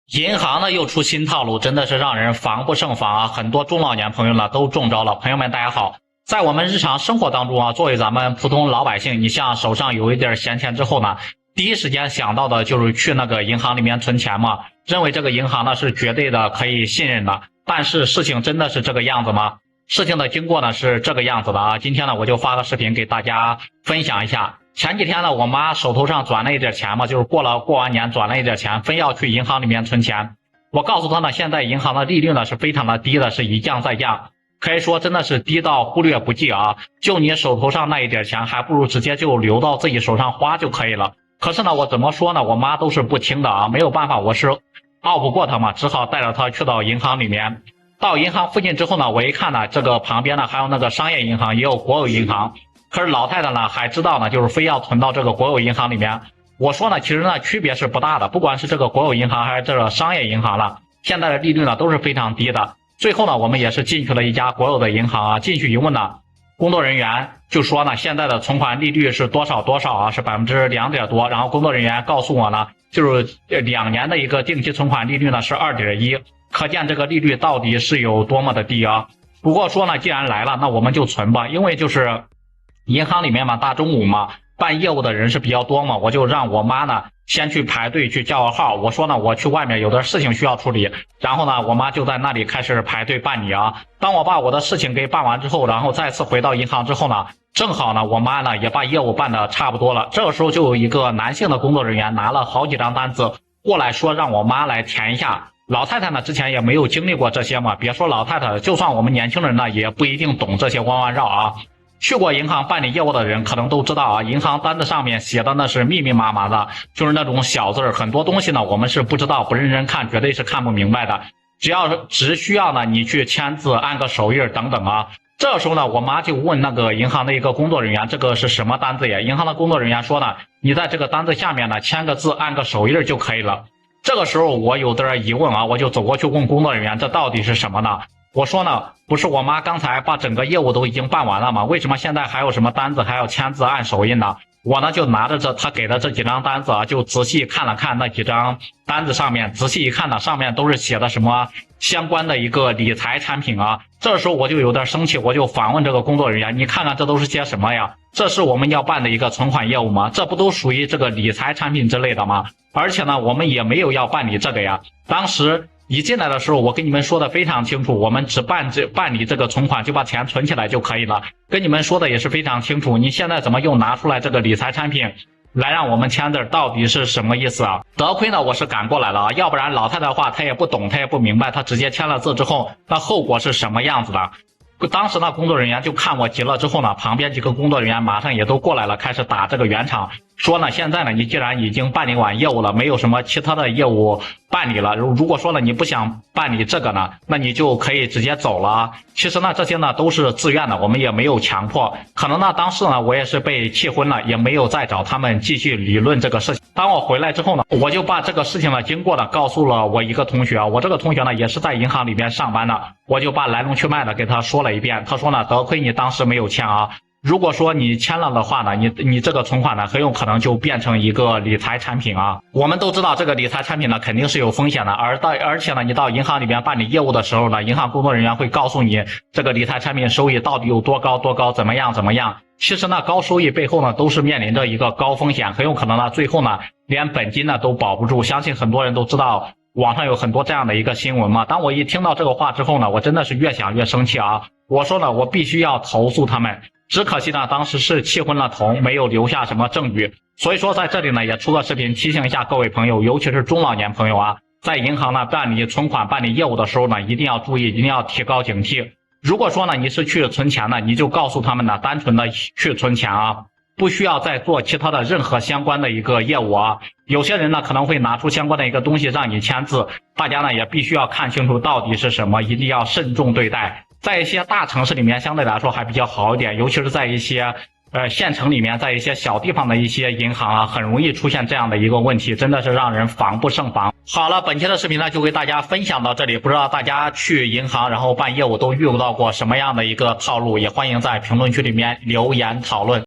银行呢又出新套路，真的是让人防不胜防啊！很多中老年朋友呢都中招了。朋友们，大家好，在我们日常生活当中啊，作为咱们普通老百姓，你像手上有一点闲钱之后呢，第一时间想到的就是去那个银行里面存钱嘛，认为这个银行呢是绝对的可以信任的。但是事情真的是这个样子吗？事情的经过呢是这个样子的啊。今天呢我就发个视频给大家分享一下。前几天呢，我妈手头上转了一点钱嘛，就是过完年转了一点钱，非要去银行里面存钱。我告诉她呢，现在银行的利率呢是非常的低的，是一降再降，可以说真的是低到忽略不计啊。就你手头上那一点钱，还不如直接就留到自己手上花就可以了。可是呢，我怎么说呢，我妈都是不听的啊，没有办法，我是拗不过她嘛，只好带着她去到银行里面。到银行附近之后呢，我一看呢，这个旁边呢还有那个商业银行，也有国有银行。可是老太太呢还知道呢，就是非要存到这个国有银行里面。我说呢，其实呢区别是不大的，不管是这个国有银行还是这个商业银行了，现在的利率呢都是非常低的。最后呢，我们也是进去了一家国有的银行啊，进去一问呢，工作人员就说呢，现在的存款利率是多少多少啊，是2%多。然后工作人员告诉我呢，就是2年的一个定期存款利率呢是2.1，可见这个利率到底是有多么的低啊。不过说呢，既然来了，那我们就存吧，因为就是银行里面嘛，大中午嘛，办业务的人是比较多嘛，我就让我妈呢先去排队去叫个号。我说呢，我去外面有点事情需要处理，然后呢，我妈就在那里开始排队办理啊。当我把我的事情给办完之后，然后再次回到银行之后呢，正好呢，我妈呢也把业务办得差不多了。这个时候就有一个男性的工作人员拿了好几张单子过来说让我妈来填一下。老太太呢之前也没有经历过这些嘛，别说老太太，就算我们年轻人呢也不一定懂这些弯弯绕啊。去过银行办理业务的人可能都知道啊，银行单子上面写的那是密密麻麻的，就是那种小字儿，很多东西呢我们是不知道，不认真看绝对是看不明白的。只需要呢你去签字按个手印等等啊。这时候呢，我妈就问那个银行的一个工作人员，这个是什么单子呀？银行的工作人员说呢，你在这个单子下面呢签个字按个手印就可以了。这个时候我有点疑问啊，我就走过去问工作人员，这到底是什么呢？我说呢，不是我妈刚才把整个业务都已经办完了吗？为什么现在还有什么单子还要签字按手印呢？我呢就拿着他给的这几张单子啊，就仔细看了看那几张单子上面，仔细一看呢，上面都是写的什么相关的一个理财产品啊。这时候我就有点生气，我就反问这个工作人员，你看看这都是些什么呀？这是我们要办的一个存款业务吗？这不都属于这个理财产品之类的吗？而且呢，我们也没有要办理这个呀。当时一进来的时候，我跟你们说的非常清楚，我们只办理这个存款，就把钱存起来就可以了。跟你们说的也是非常清楚，你现在怎么又拿出来这个理财产品来让我们签字，到底是什么意思啊？得亏呢我是赶过来了啊，要不然老太太的话她也不懂，她也不明白，她直接签了字之后，那后果是什么样子的？当时呢，工作人员就看我急了之后呢，旁边几个工作人员马上也都过来了，开始打这个圆场，说呢，现在呢，你既然已经办理完业务了，没有什么其他的业务办理了，如果说呢，你不想办理这个呢，那你就可以直接走了。其实呢，这些呢都是自愿的，我们也没有强迫。可能呢，当时呢，我也是被气昏了，也没有再找他们继续理论这个事情。当我回来之后呢，我就把这个事情的经过呢告诉了我一个同学，我这个同学呢也是在银行里边上班的，我就把来龙去脉的给他说了一遍。他说呢，得亏你当时没有签啊，如果说你签了的话呢，你这个存款呢很有可能就变成一个理财产品啊。我们都知道这个理财产品呢肯定是有风险的，而且呢你到银行里边办理业务的时候呢，银行工作人员会告诉你这个理财产品收益到底有多高多高，怎么样。其实呢高收益背后呢都是面临着一个高风险，很有可能呢最后呢连本金呢都保不住。相信很多人都知道网上有很多这样的一个新闻嘛。当我一听到这个话之后呢，我真的是越想越生气啊。我说呢，我必须要投诉他们。只可惜呢，当时是气昏了头，没有留下什么证据。所以说在这里呢，也出个视频提醒一下各位朋友，尤其是中老年朋友啊，在银行呢办理存款、办理业务的时候呢，一定要注意，一定要提高警惕。如果说呢你是去存钱的，你就告诉他们呢，单纯的去存钱啊，不需要再做其他的任何相关的一个业务啊。有些人呢可能会拿出相关的一个东西让你签字，大家呢也必须要看清楚到底是什么，一定要慎重对待。在一些大城市里面相对来说还比较好一点，尤其是在一些县城里面，在一些小地方的一些银行啊，很容易出现这样的一个问题，真的是让人防不胜防。好了，本期的视频呢就给大家分享到这里，不知道大家去银行然后办业务都遇到过什么样的一个套路，也欢迎在评论区里面留言讨论。